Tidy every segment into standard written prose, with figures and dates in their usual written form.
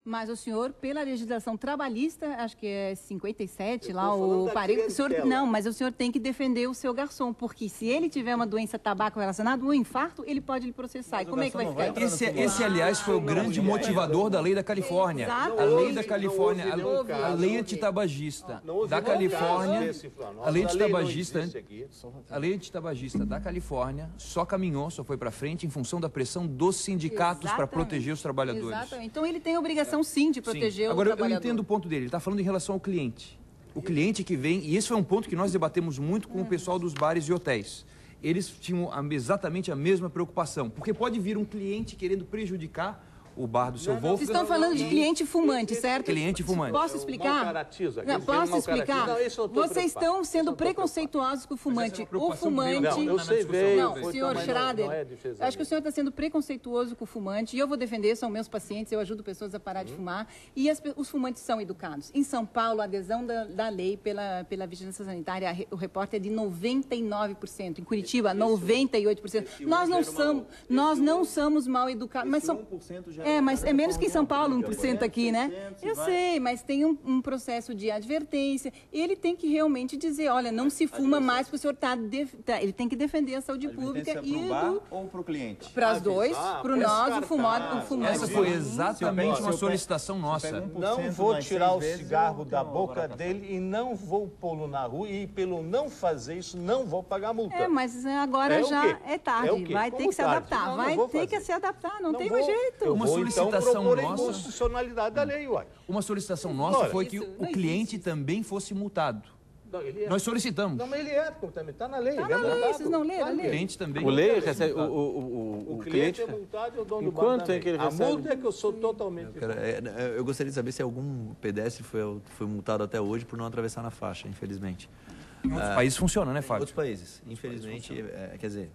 Mas o senhor, pela legislação trabalhista, acho que é 57, lá o parejo, o senhor, não, mas o senhor tem que defender o seu garçom, porque se ele tiver uma doença tabaco relacionada, um infarto, ele pode lhe processar. E como é que vai ficar? Esse, aliás, foi o grande motivador da lei da Califórnia. A lei da Califórnia, a lei antitabagista da Califórnia, a lei antitabagista da Califórnia só caminhou, só foi para frente em função da pressão dos sindicatos para proteger os trabalhadores. Exatamente. Então ele tem a obrigação sim de proteger o trabalhador. Agora eu entendo o ponto dele, ele está falando em relação ao cliente. O cliente que vem, e esse foi um ponto que nós debatemos muito com o pessoal dos bares e hotéis. Eles tinham exatamente a mesma preocupação, porque pode vir um cliente querendo prejudicar o bar do seu Wolf. Vocês estão falando de cliente fumante, certo? Cliente fumante. Posso explicar? Não, posso explicar? Vocês estão sendo preconceituosos com o fumante. O fumante... Não, senhor Schrader, acho que o senhor está sendo preconceituoso com o fumante, e eu vou defender, são meus pacientes, eu ajudo pessoas a parar de fumar, e os fumantes são educados. Em São Paulo, a adesão da lei pela vigilância sanitária, o repórter é de 99%. Em Curitiba, 98%. Nós não somos mal educados, mas são... mas é menos que em São Paulo, 1% aqui, né? Eu sei, mas tem um processo de advertência. Ele tem que realmente dizer, olha, não se fuma mais, porque o senhor ele tem que defender a saúde pública e do bar ou para o cliente? Para os dois, para nós, o fumante. Essa foi exatamente uma solicitação nossa. Não vou tirar o cigarro da boca dele e não vou pô-lo na rua, e pelo não fazer isso, não vou pagar multa. Mas agora já é tarde. Vai ter que se adaptar. Vai ter que se adaptar, não tem mais jeito. Uma solicitação nossa, inconstitucionalidade da lei, uai. Uma solicitação nossa foi que o cliente também fosse multado. Nós solicitamos. Não, mas ele está na lei. Está na lei, vocês não leram a lei? O cliente também. O lei recebe, o cliente é multado e o dono do bar também. Que ele recebe? A multa é que eu sou totalmente... Eu gostaria de saber se algum pedestre foi multado até hoje por não atravessar na faixa, infelizmente. Em outros países funciona, né, Fábio? Em outros países. Infelizmente, quer dizer...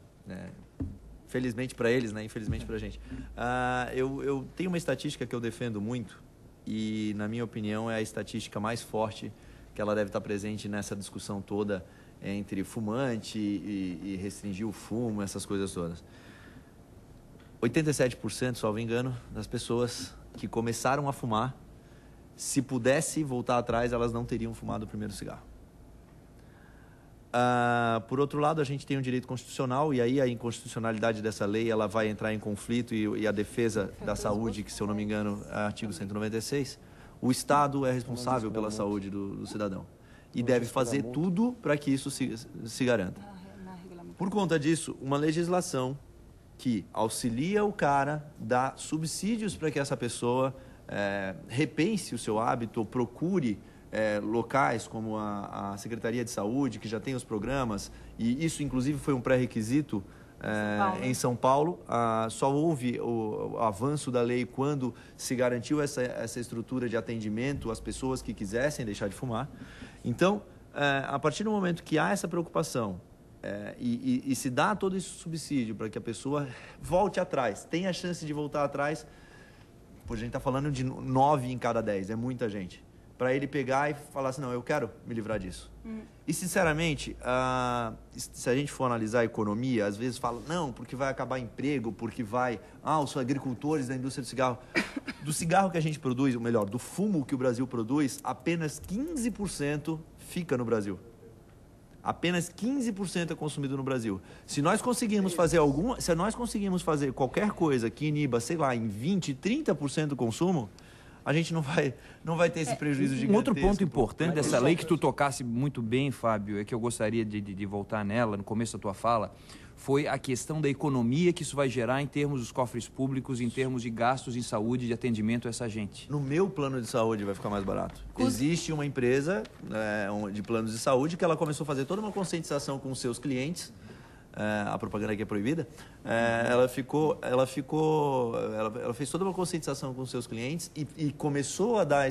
felizmente para eles, né? Infelizmente para a gente. Eu tenho uma estatística que eu defendo muito e, na minha opinião, é a estatística mais forte que ela deve estar presente nessa discussão toda entre fumante e restringir o fumo, essas coisas todas. 87%, salvo engano, das pessoas que começaram a fumar, se pudesse voltar atrás, elas não teriam fumado o primeiro cigarro. Por outro lado, a gente tem um direito constitucional, e aí a inconstitucionalidade dessa lei ela vai entrar em conflito, e a defesa da saúde, que, se eu não me engano, é artigo 196, o Estado é responsável pela saúde do cidadão e deve fazer tudo para que isso se garanta. Por conta disso, uma legislação que auxilia o cara, dá subsídios para que essa pessoa repense o seu hábito, procure locais como a Secretaria de Saúde, que já tem os programas, e isso inclusive foi um pré-requisito em São Paulo. Só houve o avanço da lei quando se garantiu essa estrutura de atendimento às pessoas que quisessem deixar de fumar. Então, a partir do momento que há essa preocupação e se dá todo esse subsídio para que a pessoa volte atrás, tenha a chance de voltar atrás, a gente está falando de 9 em cada 10, é muita gente. Para ele pegar e falar assim, não, eu quero me livrar disso. E, sinceramente, se a gente for analisar a economia, às vezes fala, não, porque vai acabar emprego, porque os agricultores da indústria do cigarro. Do cigarro que a gente produz, ou melhor, do fumo que o Brasil produz, apenas 15% fica no Brasil. Apenas 15% é consumido no Brasil. Se nós conseguirmos fazer qualquer coisa que iniba, sei lá, em 20%, 30% do consumo, a gente não vai ter esse prejuízo gigantesco. Um outro ponto importante dessa lei que tu tocasse muito bem, Fábio, é que eu gostaria de voltar nela, no começo da tua fala, foi a questão da economia que isso vai gerar em termos dos cofres públicos, em termos de gastos em saúde, de atendimento a essa gente. No meu plano de saúde vai ficar mais barato. Existe uma empresa de planos de saúde que ela começou a fazer toda uma conscientização com os seus clientes. A propaganda aqui é proibida. Ela fez toda uma conscientização com os seus clientes e começou a dar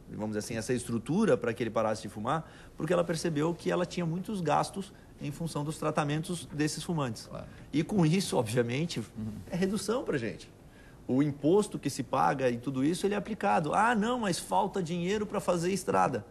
vamos dizer assim, essa estrutura para que ele parasse de fumar, porque ela percebeu que ela tinha muitos gastos em função dos tratamentos desses fumantes. Claro. E com isso, obviamente, é redução para a gente. O imposto que se paga e tudo isso, ele é aplicado. Não, mas falta dinheiro para fazer estrada.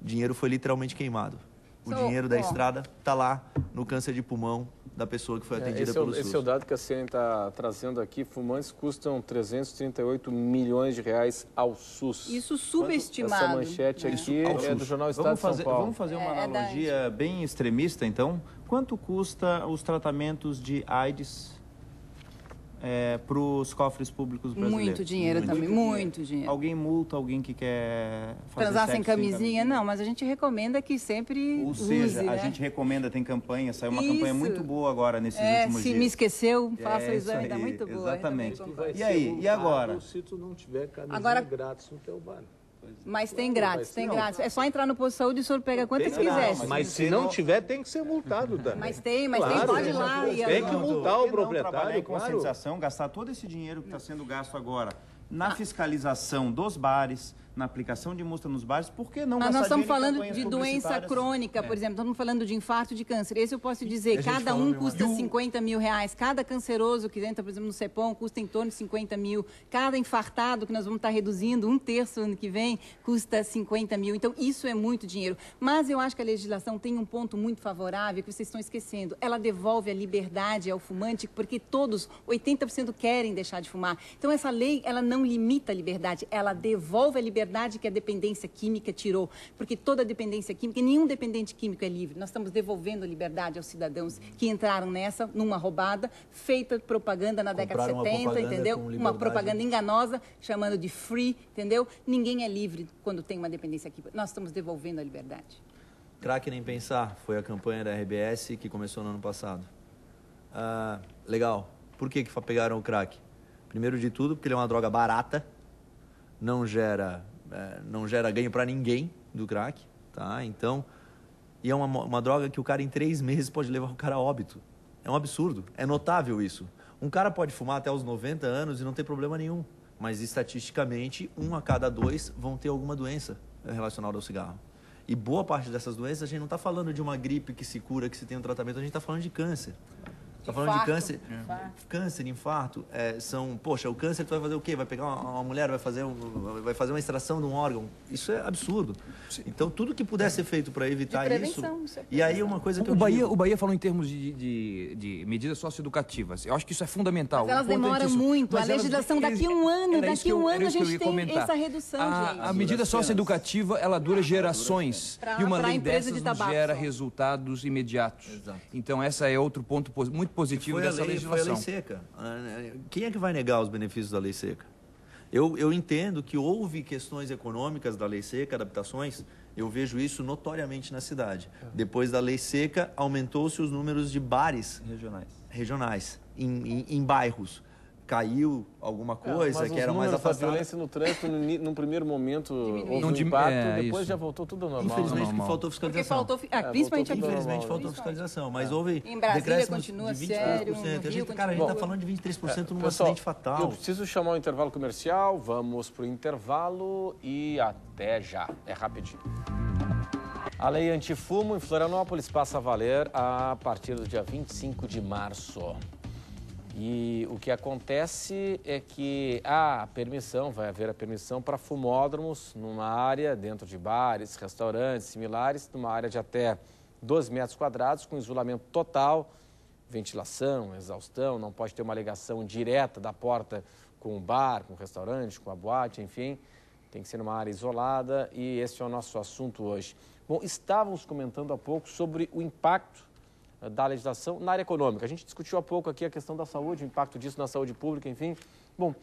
O dinheiro foi literalmente queimado. O dinheiro da estrada está lá no câncer de pulmão da pessoa que foi atendida pelo SUS. Esse é o dado que a CNN está trazendo aqui. Fumantes custam 338 milhões de reais ao SUS. Isso subestimado. Essa manchete aqui é do Jornal Estado de São Paulo. Vamos fazer uma analogia bem extremista, então. Quanto custa os tratamentos de AIDS para os cofres públicos brasileiros? Muito dinheiro também, muito dinheiro. Alguém multa alguém que quer fazer transar sexo sem camisinha? Não, mas a gente recomenda que sempre Ou seja, use, a né? gente recomenda, tem campanha, saiu uma campanha muito boa agora nesses últimos dias. Se me esqueceu, faça o exame, dá muito boa. Exatamente. E aí, e agora? Se tu não tiver camisinha grátis no teu bar. Mas tem grátis, tem grátis. É só entrar no posto de saúde e o senhor pega quantas quiser. Mas se não tiver, tem que ser multado também. Mas tem, pode ir lá. Tem que multar o proprietário, trabalhar em conscientização, gastar todo esse dinheiro que está sendo gasto agora na fiscalização dos bares, na aplicação de multa nos bares, por que não gastar nós estamos dinheiro em falando campanhas de doença publicitárias? crônica, por exemplo, estamos falando de infarto de câncer. Esse eu posso dizer, cada um custa 50 mil reais. Cada canceroso que entra, por exemplo, no CEPOM, custa em torno de 50 mil. Cada infartado, que nós vamos estar reduzindo 1/3 ano que vem, custa 50 mil. Então, isso é muito dinheiro. Mas eu acho que a legislação tem um ponto muito favorável que vocês estão esquecendo. Ela devolve a liberdade ao fumante, porque todos, 80% querem deixar de fumar. Então, essa lei, ela não limita a liberdade, ela devolve a liberdade que a dependência química tirou, porque toda dependência química, nenhum dependente químico é livre. Nós estamos devolvendo a liberdade aos cidadãos que entraram nessa, numa roubada, feita propaganda na década de 70, entendeu? Uma propaganda enganosa, chamando de free, entendeu? Ninguém é livre quando tem uma dependência química. Nós estamos devolvendo a liberdade. Crack nem pensar, foi a campanha da RBS que começou no ano passado. Legal. Por que pegaram o crack? Primeiro de tudo, porque ele é uma droga barata, não gera ganho para ninguém do crack, tá? Então, e é uma droga que o cara em 3 meses pode levar o cara a óbito. É um absurdo, é notável isso. Um cara pode fumar até os 90 anos e não ter problema nenhum, mas estatisticamente 1 a cada 2 vão ter alguma doença relacionada ao cigarro. E boa parte dessas doenças a gente não está falando de uma gripe que se cura, que se tem um tratamento, a gente está falando de câncer. Está falando de câncer, infarto. O câncer tu vai fazer o quê? Vai pegar uma mulher, vai fazer uma extração de um órgão. Isso é absurdo. Sim. Então, tudo que puder ser feito para evitar isso... E aí, uma coisa que o Bahia falou em termos de medidas socioeducativas. Eu acho que isso é fundamental. Mas elas demoram muito. A legislação, daqui a um ano a gente tem essa redução, gente. A medida socioeducativa, ela dura gerações. E uma lei dessas não gera resultados imediatos. Exato. Então, essa é outro ponto muito positivo dessa legislação. Foi a lei seca. Quem é que vai negar os benefícios da lei seca? Eu entendo que houve questões econômicas da lei seca, adaptações, eu vejo isso notoriamente na cidade. Depois da lei seca, aumentou-se os números de bares regionais em bairros. Caiu alguma coisa que era mais afastada. A violência no trânsito, num primeiro momento, houve um impacto, depois já voltou tudo ao normal. Infelizmente, faltou fiscalização. Principalmente aqui. Infelizmente, faltou fiscalização. Mas houve em Brasília continua de 23%. Sério, a gente está falando de 23% num acidente fatal. Eu preciso chamar o intervalo comercial, vamos para o intervalo e até já. É rapidinho. A lei antifumo em Florianópolis passa a valer a partir do dia 25 de março. E o que acontece é que vai haver a permissão para fumódromos numa área dentro de bares, restaurantes similares, numa área de até 12 metros quadrados, com isolamento total, ventilação, exaustão, não pode ter uma ligação direta da porta com o bar, com o restaurante, com a boate, enfim, tem que ser numa área isolada e esse é o nosso assunto hoje. Bom, estávamos comentando há pouco sobre o impacto da legislação na área econômica. A gente discutiu há pouco aqui a questão da saúde, o impacto disso na saúde pública, enfim. Bom,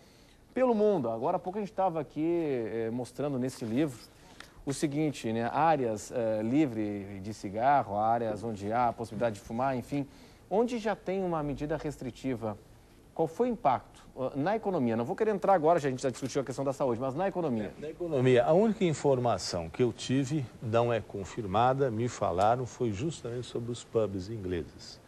pelo mundo, agora há pouco a gente estava aqui mostrando nesse livro o seguinte, né? Áreas livres de cigarro, áreas onde há a possibilidade de fumar, enfim, onde já tem uma medida restritiva. Qual foi o impacto na economia? Não vou querer entrar agora, a gente já discutiu a questão da saúde, mas na economia. Na economia, a única informação que eu tive, não é confirmada, me falaram, foi justamente sobre os pubs ingleses.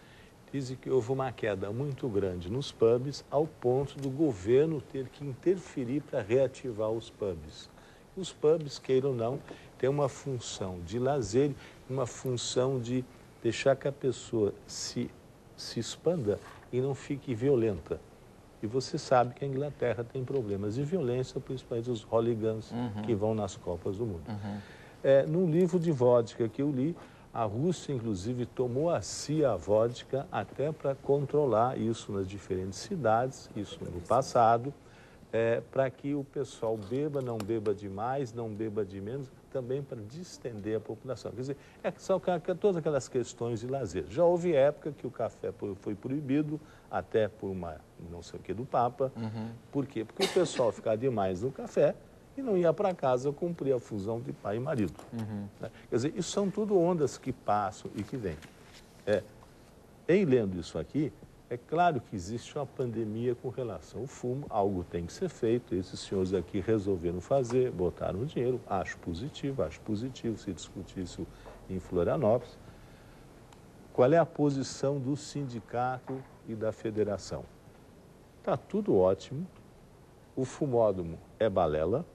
Dizem que houve uma queda muito grande nos pubs, ao ponto do governo ter que interferir para reativar os pubs. Os pubs, queiram ou não, têm uma função de lazer, uma função de deixar que a pessoa se expanda e não fique violenta. E você sabe que a Inglaterra tem problemas de violência, principalmente os hooligans que vão nas Copas do Mundo. Num livro de vodka que eu li, A Rússia, inclusive, tomou a si a vodka até para controlar isso nas diferentes cidades, isso no passado, para que o pessoal beba, não beba demais, não beba de menos, também para distender a população. Quer dizer, são todas aquelas questões de lazer. Já houve época que o café foi proibido, até por uma não sei o que do Papa. Por quê? Porque o pessoal ficava demais no café e não ia para casa cumprir a função de pai e marido. Né? Quer dizer, isso são tudo ondas que passam e que vêm. Em lendo isso aqui, é claro que existe uma pandemia com relação ao fumo, algo tem que ser feito, esses senhores aqui resolveram fazer, botaram dinheiro, acho positivo se discutir isso em Florianópolis. Qual é a posição do sindicato e da federação? Está tudo ótimo, o fumódromo é balela,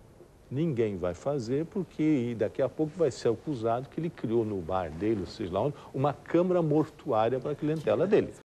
ninguém vai fazer, porque daqui a pouco vai ser acusado que ele criou no bar dele, ou seja lá onde, uma câmara mortuária para a clientela dele.